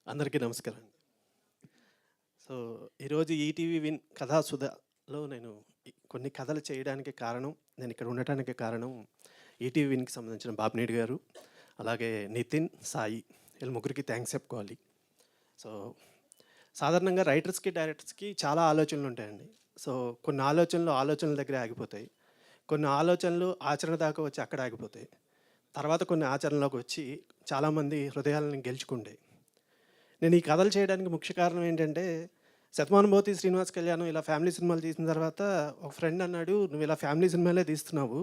అందరికీ నమస్కారం. సో, ఈరోజు ఈటీవీ విన్ కథాసుధలో నేను కొన్ని కథలు చేయడానికి కారణం, నేను ఇక్కడ ఉండటానికి కారణం ఈటీవీ విన్‌కి సంబంధించిన బాపినీడు గారు, అలాగే నితిన్, సాయి వీళ్ళ ముగ్గురికి థ్యాంక్స్ చెప్పుకోవాలి. సో, సాధారణంగా రైటర్స్‌కి, డైరెక్టర్స్‌కి చాలా ఆలోచనలు ఉంటాయండి. సో, కొన్ని ఆలోచనల దగ్గరే ఆగిపోతాయి. కొన్ని ఆలోచనలు ఆచరణ దాకా వచ్చి అక్కడ ఆగిపోతాయి. తర్వాత కొన్ని ఆచరణలోకి వచ్చి చాలామంది హృదయాలను గెలుచుకుంటాయి. నేను ఈ కథలు చేయడానికి ముఖ్య కారణం ఏంటంటే, 'శతమానంభవతి శ్రీనివాస్ కళ్యాణం' ఇలా ఫ్యామిలీ సినిమాలు తీసిన తర్వాత ఒక ఫ్రెండ్ అన్నాడు, "నువ్వు ఇలా ఫ్యామిలీ సినిమాలే తీస్తున్నావు.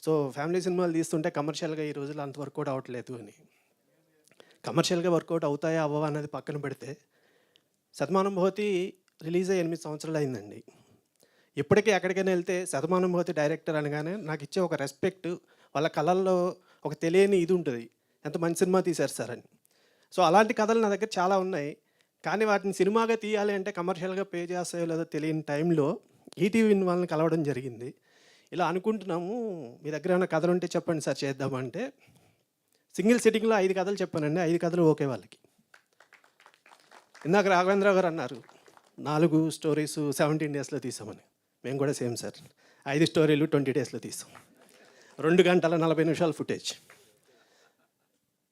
సో, ఫ్యామిలీ సినిమాలు తీస్తుంటే కమర్షియల్‌గా ఈ రోజుల్లో అంత వర్కౌట్ అవ్వట్లేదు" అని. కమర్షియల్‌గా వర్కౌట్ అవుతాయా అవ్వవా అనేది పక్కన పెడితే, 'శతమానంభవతి' రిలీజ్ అయ్యి 8 సంవత్సరాలు అయిందండి. ఇప్పటికీ ఎక్కడికైనా వెళ్తే 'శతమానంభవతి' డైరెక్టర్ అనగానే నాకు ఇచ్చే ఒక రెస్పెక్ట్, వాళ్ళ కళల్లో ఒక తెలియని ఇది ఉంటుంది, ఎంత మంచి సినిమా తీశారు సార్ అని. సో, అలాంటి కథలు నా దగ్గర చాలా ఉన్నాయి. కానీ వాటిని సినిమాగా తీయాలి అంటే కమర్షియల్‌గా పే చేస్తాయో లేదో తెలియని టైంలో ఈటీవీ విన్ వాళ్ళని కలవడం జరిగింది. ఇలా అనుకుంటున్నాము, మీ దగ్గర ఏమైనా కథలు ఉంటే చెప్పండి సార్ చేద్దామంటే, సింగిల్ సిట్టింగ్‌లో 5 కథలు చెప్పానండి. 5 కథలు ఓకే వాళ్ళకి. ఇందాక రాఘవేంద్రరావు గారు అన్నారు, 4 స్టోరీస్ 17 డేస్‌లో తీసామని. మేము కూడా సేమ్ సార్. 5 స్టోరీలు 20 డేస్‌లో తీసాం. 2 గంటల 40 నిమిషాల ఫుటేజ్.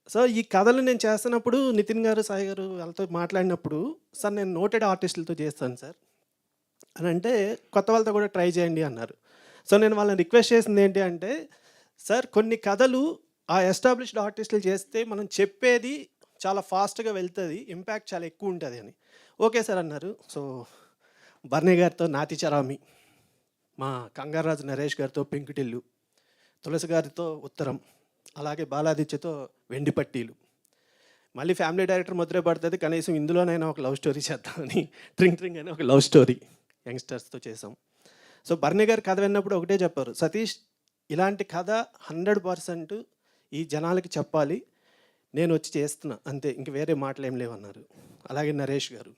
సో, ఈ కథలు నేను చేస్తున్నప్పుడు నితిన్ గారు, సాయి గారు వాళ్ళతో మాట్లాడినప్పుడు, "సార్ నేను నోటెడ్ ఆర్టిస్టులతో చేస్తాను సార్" అని అంటే, "కొత్త వాళ్ళతో కూడా ట్రై చేయండి" అన్నారు. సో, నేను వాళ్ళని రిక్వెస్ట్ చేసింది ఏంటి అంటే, "సార్ కొన్ని కథలు ఆ ఎస్టాబ్లిష్డ్ ఆర్టిస్టులు చేస్తే మనం చెప్పేది చాలా ఫాస్ట్‌గా వెళ్తుంది, ఇంపాక్ట్ చాలా ఎక్కువ ఉంటుంది" అని. "ఓకే సార్" అన్నారు. సో, బర్నీ గారితో 'నాతి చరామి', మా కంగారాజు నరేష్ గారితో 'పెంకుటిల్లు', తులసి గారితో 'ఉత్తరం', అలాగే బాలాదిత్యతో 'వెండి పట్టీలు'. మళ్ళీ ఫ్యామిలీ డైరెక్టర్ ముద్రే పడుతుంది, కనీసం ఇందులోనైనా ఒక లవ్ స్టోరీ చేద్దామని 'ట్రింగ్ ట్రింగ్' అని ఒక లవ్ స్టోరీ యంగ్స్టర్స్తో చేసాం. సో, బర్నీ గారు కథ విన్నప్పుడు ఒకటే చెప్పారు, "సతీష్, ఇలాంటి కథ 100% ఈ జనాలకి చెప్పాలి, నేను వచ్చి చేస్తున్నా అంతే, ఇంక వేరే మాటలు ఏం లేవన్నారు. అలాగే నరేష్ గారు.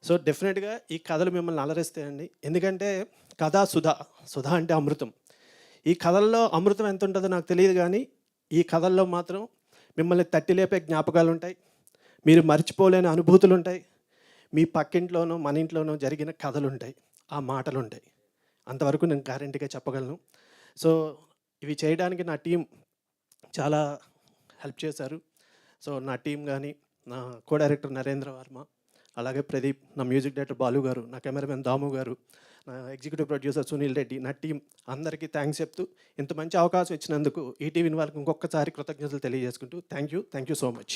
సో, డెఫినెట్గా ఈ కథలు మిమ్మల్ని అలరిస్తాయండి. ఎందుకంటే సుధ అంటే అమృతం. ఈ కథల్లో అమృతం ఎంత ఉంటుందో నాకు తెలియదు, కానీ ఈ కథల్లో మాత్రం మిమ్మల్ని తట్టి లేపే జ్ఞాపకాలు ఉంటాయి, మీరు మర్చిపోలేని అనుభూతులు ఉంటాయి, మీ పక్కింట్లోనో మన ఇంట్లోనో జరిగిన కథలు ఉంటాయి, ఆ మాటలు ఉంటాయి. అంతవరకు నేను గ్యారెంటీగా చెప్పగలను. సో, ఇవి చేయడానికి నా టీం చాలా హెల్ప్ చేశారు. సో, నా టీం కానీ, నా కో డైరెక్టర్ నరేంద్ర వర్మ, అలాగే ప్రదీప్, నా మ్యూజిక్ డైరెక్టర్ బాలు గారు, నా కెమెరామెన్ దాము గారు, నా ఎగ్జిక్యూటివ్ ప్రొడ్యూసర్ సునీల్ రెడ్డి, నా టీం అందరికీ థ్యాంక్స్ చెప్తూ, ఇంత మంచి అవకాశం ఇచ్చినందుకు ఈటీవీ వాళ్ళకి ఇంకొకసారి కృతజ్ఞతలు తెలియజేసుకుంటూ thank you so much.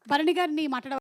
Bharani గారిని మాట్లాడ